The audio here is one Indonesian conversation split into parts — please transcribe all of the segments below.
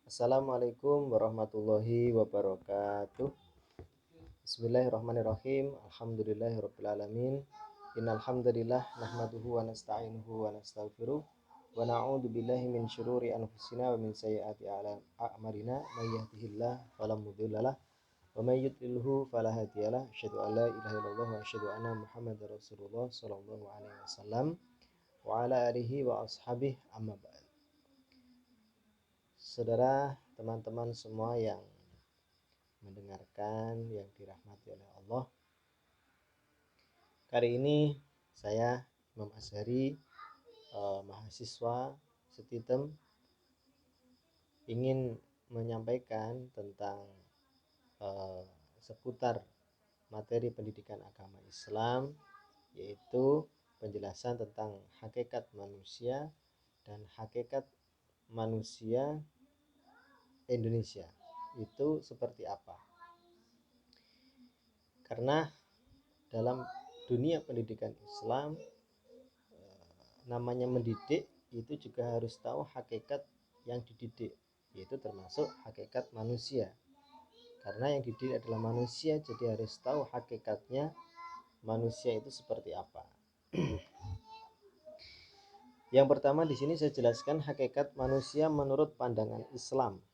Assalamualaikum warahmatullahi wabarakatuh. Bismillahirrahmanirrahim. Alhamdulillahirabbil alamin. Innal hamdalillah nahmaduhu wa nasta'inuhu wa nastaghfiruh wa na'udzu billahi min syururi anfusina wa min sayyiati a'malina. May yahdihillahu fala mudhillalah wa may yudlilhu fala hadiyalah. Asyhadu an la ilaha illallah wa asyhadu anna Muhammadar Rasulullah sallallahu alaihi wasallam wa ala alihi wa ashabihi amma ba'd. Saudara, teman-teman semua yang mendengarkan, yang dirahmati oleh Allah, kali ini saya Imam Azhari, mahasiswa Setitem, ingin menyampaikan tentang seputar materi pendidikan agama Islam, yaitu penjelasan tentang hakikat manusia dan hakikat manusia Indonesia itu seperti apa. Karena dalam dunia pendidikan Islam, namanya mendidik itu juga harus tahu hakikat yang dididik, yaitu termasuk hakikat manusia. Karena yang dididik adalah manusia, jadi harus tahu hakikatnya manusia itu seperti apa. Yang pertama di sini saya jelaskan hakikat manusia menurut pandangan Islam.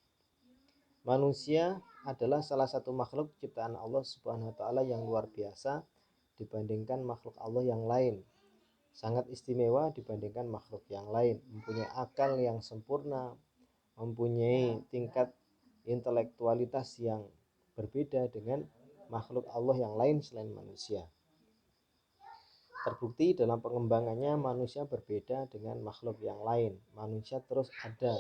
Manusia adalah salah satu makhluk ciptaan Allah Subhanahu wa taala yang luar biasa dibandingkan makhluk Allah yang lain. Sangat istimewa dibandingkan makhluk yang lain, mempunyai akal yang sempurna, mempunyai tingkat intelektualitas yang berbeda dengan makhluk Allah yang lain selain manusia. Terbukti dalam pengembangannya manusia berbeda dengan makhluk yang lain. Manusia terus ada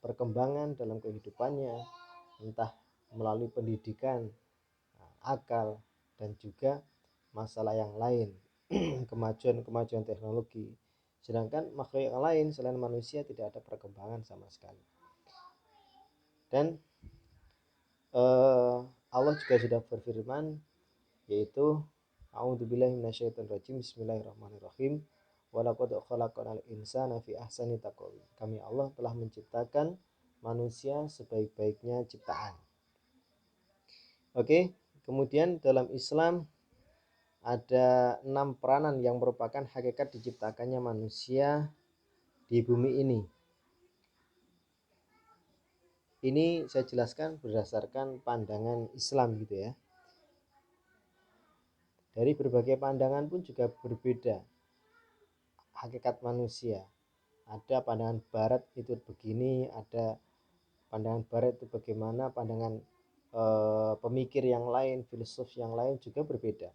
perkembangan dalam kehidupannya, entah melalui pendidikan, akal, dan juga masalah yang lain, kemajuan teknologi. Sedangkan makhluk yang lain selain manusia tidak ada perkembangan sama sekali. Dan Allah juga sudah berfirman, yaitu a'udzubillahi minasyaitonirrajim, bismillahirrahmanirrahim, walaqad khalaqnal insana fi ahsani taqwim. Kami Allah telah menciptakan manusia sebaik-baiknya ciptaan. Oke, kemudian dalam Islam ada 6 peranan yang merupakan hakikat diciptakannya manusia di bumi ini. Ini saya jelaskan berdasarkan pandangan Islam gitu ya. Dari berbagai pandangan pun juga berbeda hakikat manusia. Ada pandangan barat itu begini, ada pandangan barat itu bagaimana, pandangan pemikir yang lain, filsuf yang lain juga berbeda.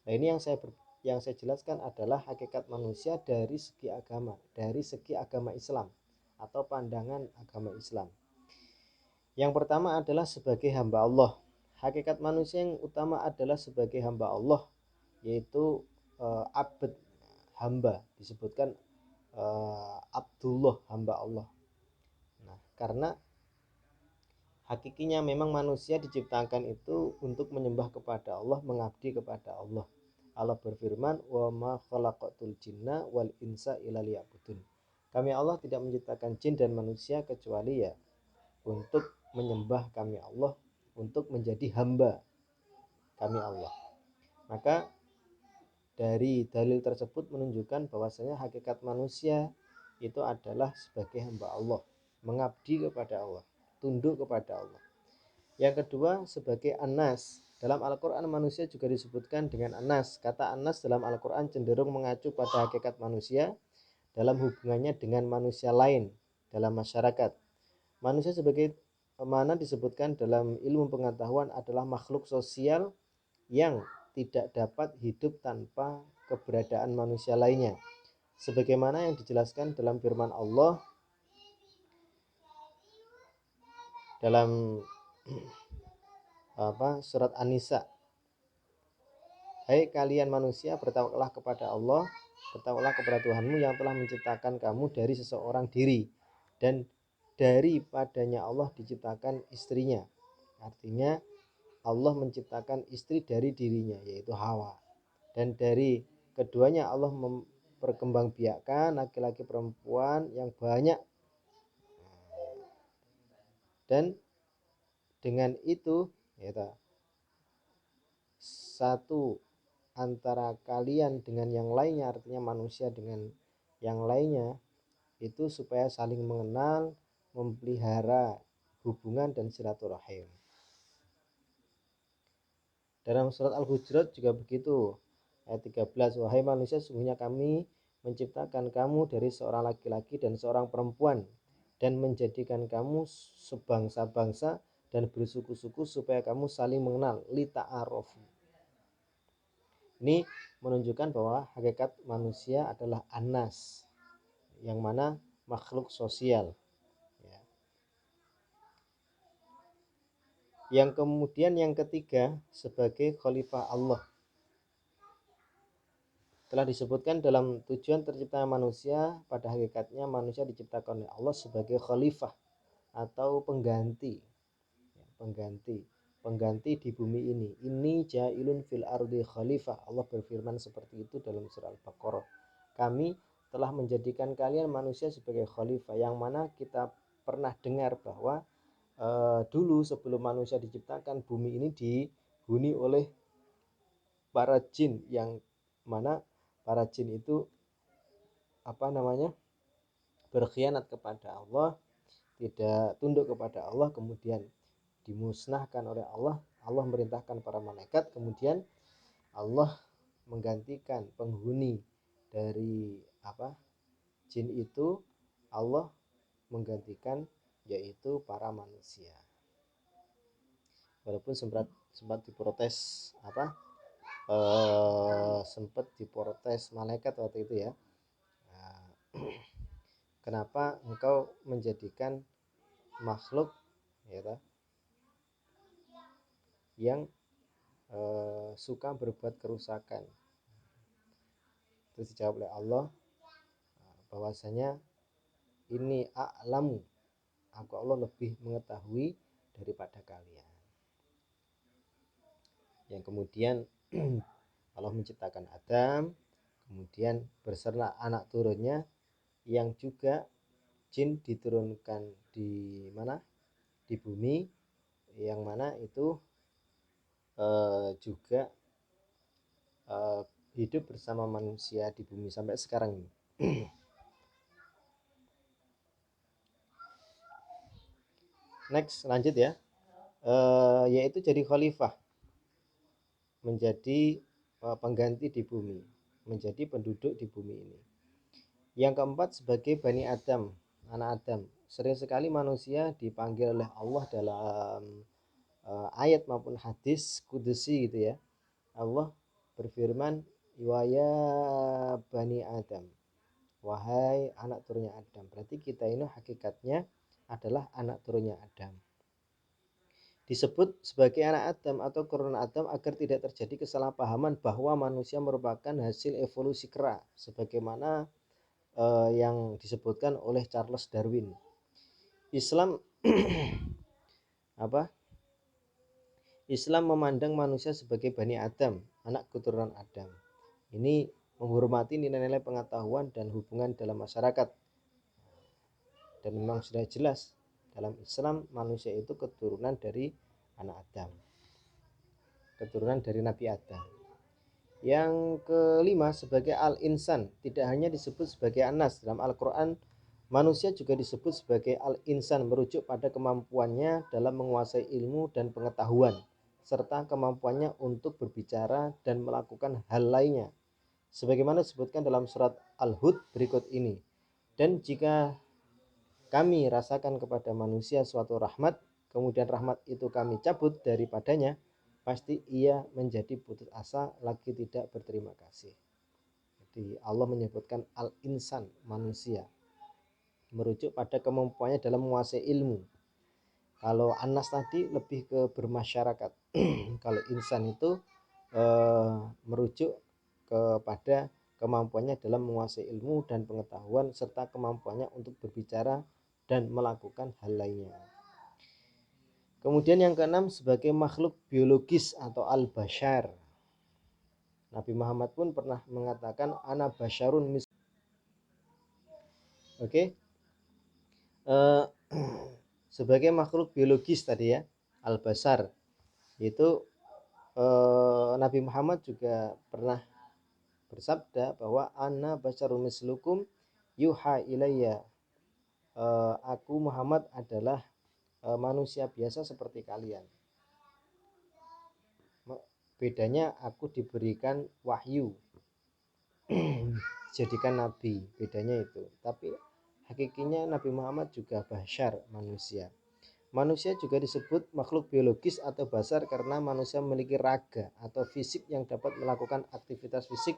Nah, ini yang saya jelaskan adalah hakikat manusia dari segi agama Islam atau pandangan agama Islam. Yang pertama adalah sebagai hamba Allah. Hakikat manusia yang utama adalah sebagai hamba Allah, yaitu abd, hamba, disebutkan Abdullah, hamba Allah. Nah, karena hakikinya memang manusia diciptakan itu untuk menyembah kepada Allah, mengabdi kepada Allah. Allah berfirman, wa ma khalaqatul jinna wal insa illa liya'budun. Kami Allah tidak menciptakan jin dan manusia kecuali ya untuk menyembah kami Allah, untuk menjadi hamba kami Allah. Maka dari dalil tersebut menunjukkan bahwasanya hakikat manusia itu adalah sebagai hamba Allah, mengabdi kepada Allah, tunduk kepada Allah. Yang kedua sebagai Anas. Dalam Al-Quran manusia juga disebutkan dengan Anas. Kata Anas dalam Al-Quran cenderung mengacu pada hakikat manusia dalam hubungannya dengan manusia lain dalam masyarakat. Manusia sebagai mana disebutkan dalam ilmu pengetahuan adalah makhluk sosial yang tidak dapat hidup tanpa keberadaan manusia lainnya. Sebagaimana yang dijelaskan dalam firman Allah dalam surat An-Nisa. Hai kalian manusia, bertawakallah kepada Allah, bertawakallah kepada Tuhanmu yang telah menciptakan kamu dari seseorang diri, dan daripadanya Allah diciptakan istrinya. Artinya Allah menciptakan istri dari dirinya, yaitu Hawa, dan dari keduanya Allah diperkembangbiakkan laki-laki perempuan yang banyak, dan dengan itu ya, satu antara kalian dengan yang lainnya, artinya manusia dengan yang lainnya itu supaya saling mengenal, memelihara hubungan dan silaturahim. Dalam surat Al-Hujurat juga begitu, ayat 13, wahai manusia, sesungguhnya kami menciptakan kamu dari seorang laki-laki dan seorang perempuan dan menjadikan kamu sebangsa-bangsa dan bersuku-suku supaya kamu saling mengenal, lita'arofu. Ini menunjukkan bahwa hakikat manusia adalah anas, yang mana makhluk sosial. Yang kemudian yang ketiga, sebagai khalifah Allah. Telah disebutkan dalam tujuan terciptanya manusia, pada hakikatnya manusia diciptakan oleh Allah sebagai khalifah atau pengganti di bumi ini. Ini ja'ilun fil ardi khalifah. Allah berfirman seperti itu dalam surah Al-Baqarah. Kami telah menjadikan kalian manusia sebagai khalifah, yang mana kita pernah dengar bahwa dulu sebelum manusia diciptakan, bumi ini dihuni oleh para jin, yang mana para jin itu berkhianat kepada Allah, tidak tunduk kepada Allah, kemudian dimusnahkan oleh Allah. Allah merintahkan para malaikat, kemudian Allah menggantikan penghuni dari jin itu, Allah menggantikan yaitu para manusia. Walaupun sempat diprotes sempat diprotes malaikat waktu itu ya, kenapa engkau menjadikan makhluk yang suka berbuat kerusakan. Terus dijawab oleh Allah bahwasanya ini a'lamu, aku Allah lebih mengetahui daripada kalian. Yang kemudian Allah menciptakan Adam, kemudian beserta anak turunnya, yang juga jin diturunkan di mana? Di bumi, yang mana itu juga hidup bersama manusia di bumi sampai sekarang ini. Next, lanjut ya, yaitu jadi khalifah, menjadi pengganti di bumi, menjadi penduduk di bumi ini. Yang keempat, sebagai Bani Adam, anak Adam. Sering sekali manusia dipanggil oleh Allah dalam ayat maupun hadis kudusi gitu ya. Allah berfirman, wa ya Bani Adam, wahai anak turunnya Adam. Berarti kita ini hakikatnya adalah anak turunnya Adam. Disebut sebagai anak Adam atau keturunan Adam agar tidak terjadi kesalahpahaman bahwa manusia merupakan hasil evolusi kera, sebagaimana yang disebutkan oleh Charles Darwin. Islam Islam memandang manusia sebagai Bani Adam, anak keturunan Adam. Ini menghormati nilai-nilai pengetahuan dan hubungan dalam masyarakat. Dan memang sudah jelas dalam Islam manusia itu keturunan dari anak Adam, keturunan dari Nabi Adam. Yang kelima, sebagai al-insan, tidak hanya disebut sebagai anas. Dalam Al-Quran, manusia juga disebut sebagai al-insan, merujuk pada kemampuannya dalam menguasai ilmu dan pengetahuan, serta kemampuannya untuk berbicara dan melakukan hal lainnya, sebagaimana disebutkan dalam surat Al-Hud berikut ini. Dan jika kami rasakan kepada manusia suatu rahmat, kemudian rahmat itu kami cabut daripadanya, pasti ia menjadi putus asa, lagi tidak berterima kasih. Jadi Allah menyebutkan al-insan, manusia, merujuk pada kemampuannya dalam menguasai ilmu. Kalau anas tadi lebih ke bermasyarakat. Kalau insan itu merujuk kepada kemampuannya dalam menguasai ilmu dan pengetahuan, serta kemampuannya untuk berbicara dan melakukan hal lainnya. Kemudian yang keenam, sebagai makhluk biologis atau al-bashar. Nabi Muhammad pun pernah mengatakan ana basyarun mis. Oke. Sebagai makhluk biologis tadi ya, al-basar, itu Nabi Muhammad juga pernah bersabda bahwa ana basyarun mislukum yuha ilayya, aku Muhammad adalah manusia biasa seperti kalian. Bedanya aku diberikan wahyu jadikan nabi, bedanya itu. Tapi hakikinya Nabi Muhammad juga basyar, manusia. Manusia juga disebut makhluk biologis atau basar karena manusia memiliki raga atau fisik yang dapat melakukan aktivitas fisik,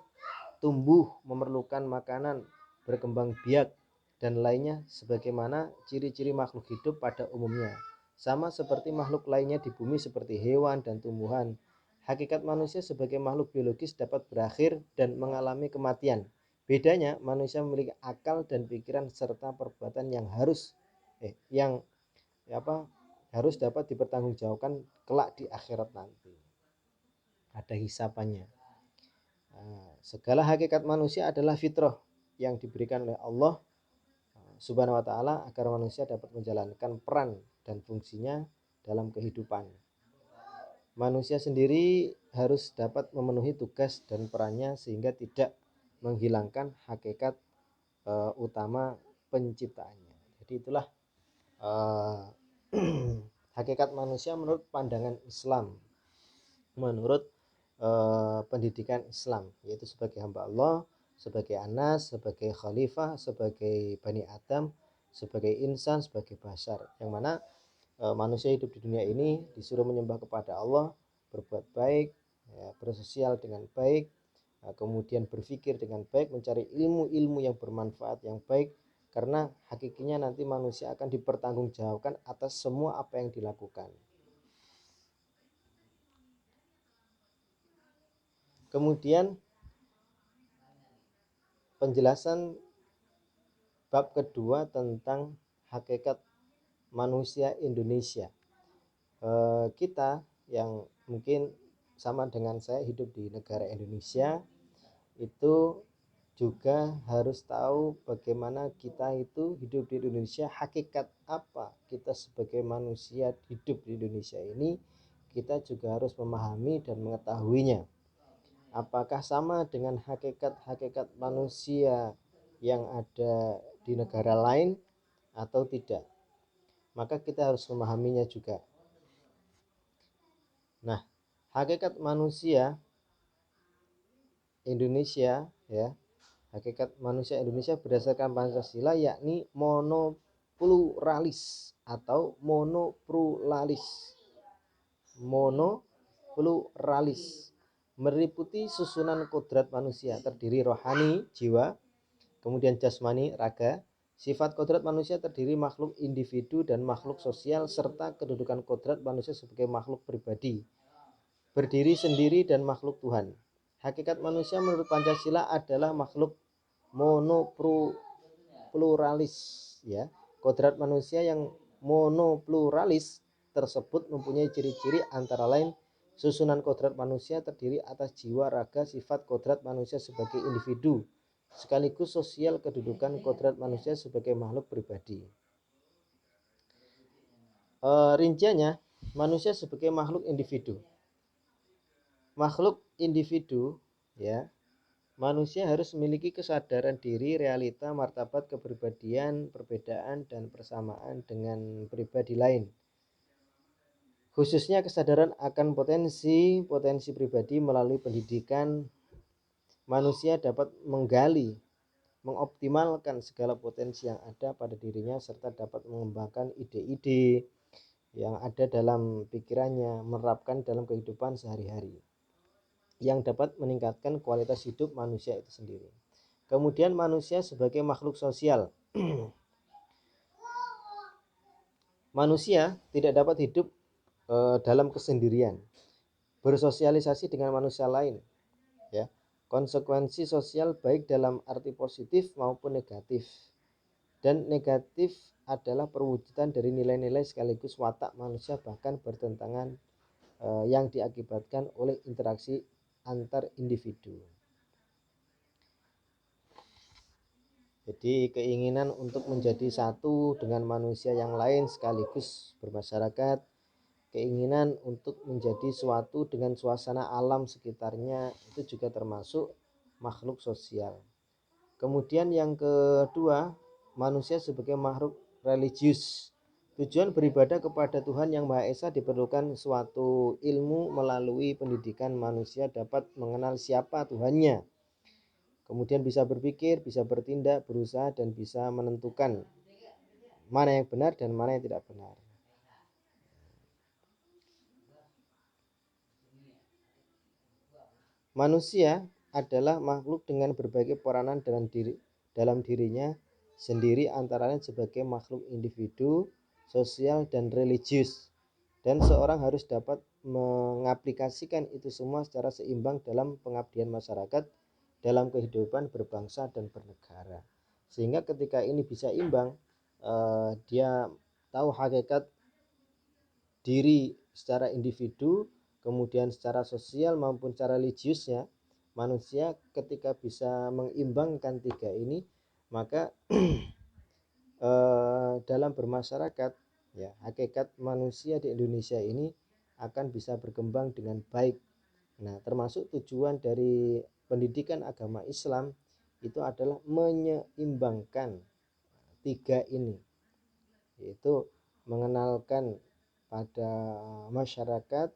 tumbuh, memerlukan makanan, berkembang biak, dan lainnya sebagaimana ciri-ciri makhluk hidup pada umumnya. Sama seperti makhluk lainnya di bumi seperti hewan dan tumbuhan. Hakikat manusia sebagai makhluk biologis dapat berakhir dan mengalami kematian. Bedanya, manusia memiliki akal dan pikiran serta perbuatan yang harus dapat dipertanggungjawabkan kelak di akhirat nanti. Ada hisapannya. Segala hakikat manusia adalah fitrah yang diberikan oleh Allah Subhanahu wa taala agar manusia dapat menjalankan peran dan fungsinya dalam kehidupan. Manusia sendiri harus dapat memenuhi tugas dan perannya sehingga tidak menghilangkan hakikat utama penciptaannya. Jadi itulah hakikat manusia menurut pandangan Islam, menurut pendidikan Islam, yaitu sebagai hamba Allah, sebagai anas, sebagai khalifah, sebagai bani Adam, sebagai insan, sebagai basar, yang mana manusia hidup di dunia ini disuruh menyembah kepada Allah, berbuat baik, ya, bersosial dengan baik, kemudian berpikir dengan baik, mencari ilmu-ilmu yang bermanfaat yang baik, karena hakikinya nanti manusia akan dipertanggungjawabkan atas semua apa yang dilakukan. Kemudian penjelasan bab kedua tentang hakikat manusia Indonesia. Kita yang mungkin sama dengan saya hidup di negara Indonesia itu juga harus tahu bagaimana kita itu hidup di Indonesia, hakikat apa kita sebagai manusia hidup di Indonesia ini, kita juga harus memahami dan mengetahuinya. Apakah sama dengan hakikat-hakikat manusia yang ada di negara lain atau tidak? Maka kita harus memahaminya juga. Nah, hakikat manusia Indonesia, ya, hakikat manusia Indonesia berdasarkan Pancasila yakni monopluralis atau monopluralis. Monopluralis meliputi susunan kodrat manusia terdiri rohani, jiwa, kemudian jasmani, raga. Sifat kodrat manusia terdiri makhluk individu dan makhluk sosial serta kedudukan kodrat manusia sebagai makhluk pribadi, berdiri sendiri dan makhluk Tuhan. Hakikat manusia menurut Pancasila adalah makhluk monopluralis, ya. Kodrat manusia yang monopluralis tersebut mempunyai ciri-ciri antara lain susunan kodrat manusia terdiri atas jiwa, raga, sifat kodrat manusia sebagai individu, sekaligus sosial kedudukan kodrat manusia sebagai makhluk pribadi. Rinciannya, manusia sebagai makhluk individu. Makhluk individu, ya, manusia harus memiliki kesadaran diri, realita, martabat, kepribadian, perbedaan, dan persamaan dengan pribadi lain. Khususnya kesadaran akan potensi pribadi melalui pendidikan. Manusia dapat menggali, mengoptimalkan segala potensi yang ada pada dirinya serta dapat mengembangkan ide-ide yang ada dalam pikirannya, menerapkan dalam kehidupan sehari-hari yang dapat meningkatkan kualitas hidup manusia itu sendiri. Kemudian manusia sebagai makhluk sosial. Manusia tidak dapat hidup dalam kesendirian, bersosialisasi dengan manusia lain, ya. Konsekuensi sosial baik dalam arti positif maupun negatif. Dan negatif adalah perwujudan dari nilai-nilai sekaligus watak manusia bahkan bertentangan yang diakibatkan oleh interaksi antar individu. Jadi keinginan untuk menjadi satu dengan manusia yang lain sekaligus bermasyarakat, keinginan untuk menjadi suatu dengan suasana alam sekitarnya, itu juga termasuk makhluk sosial. Kemudian yang kedua, manusia sebagai makhluk religius. Tujuan beribadah kepada Tuhan Yang Maha Esa diperlukan suatu ilmu melalui pendidikan manusia dapat mengenal siapa Tuhannya. Kemudian bisa berpikir, bisa bertindak, berusaha, dan bisa menentukan mana yang benar dan mana yang tidak benar. Manusia adalah makhluk dengan berbagai peranan dalam dirinya sendiri, antara lain sebagai makhluk individu, sosial, dan religius. Dan seorang harus dapat mengaplikasikan itu semua secara seimbang dalam pengabdian masyarakat, dalam kehidupan berbangsa dan bernegara. Sehingga ketika ini bisa imbang, dia tahu hakikat diri secara individu, kemudian secara sosial maupun secara religiusnya. Manusia ketika bisa mengimbangkan tiga ini, maka dalam bermasyarakat, ya, hakikat manusia di Indonesia ini akan bisa berkembang dengan baik. Nah, termasuk tujuan dari pendidikan agama Islam itu adalah menyeimbangkan tiga ini, yaitu mengenalkan pada masyarakat,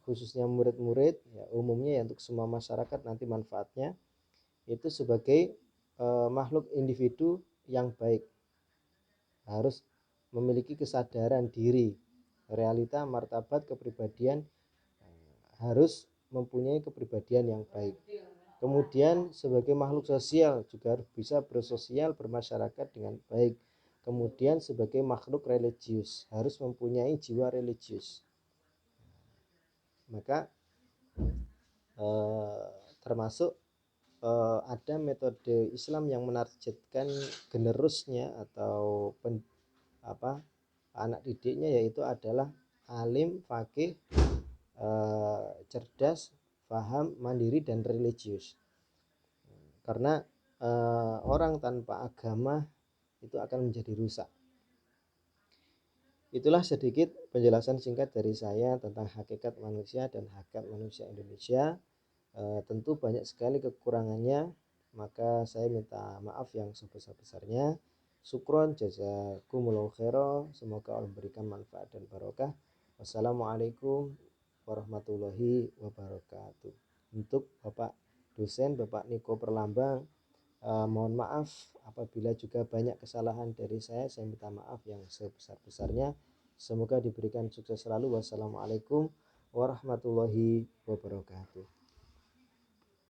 khususnya murid-murid, ya, umumnya ya untuk semua masyarakat nanti manfaatnya, itu sebagai makhluk individu yang baik, harus memiliki kesadaran diri, realita, martabat, kepribadian, harus mempunyai kepribadian yang baik. Kemudian sebagai makhluk sosial juga harus bisa bersosial, bermasyarakat dengan baik. Kemudian sebagai makhluk religius harus mempunyai jiwa religius. Maka termasuk ada metode Islam yang menargetkan generusnya atau anak didiknya, yaitu adalah alim, faqih, cerdas, paham, mandiri, dan religius. Karena orang tanpa agama itu akan menjadi rusak. Itulah sedikit penjelasan singkat dari saya tentang hakikat manusia dan hakikat manusia Indonesia. Tentu banyak sekali kekurangannya, maka saya minta maaf yang sebesar-besarnya. Syukron, jazakumullahu khairan. Semoga Allah memberikan manfaat dan barokah. Wassalamualaikum warahmatullahi wabarakatuh. Untuk Bapak dosen, Bapak Niko Perlambang, mohon maaf apabila juga banyak kesalahan dari saya minta maaf yang sebesar-besarnya. Semoga diberikan sukses selalu. Wassalamualaikum warahmatullahi wabarakatuh.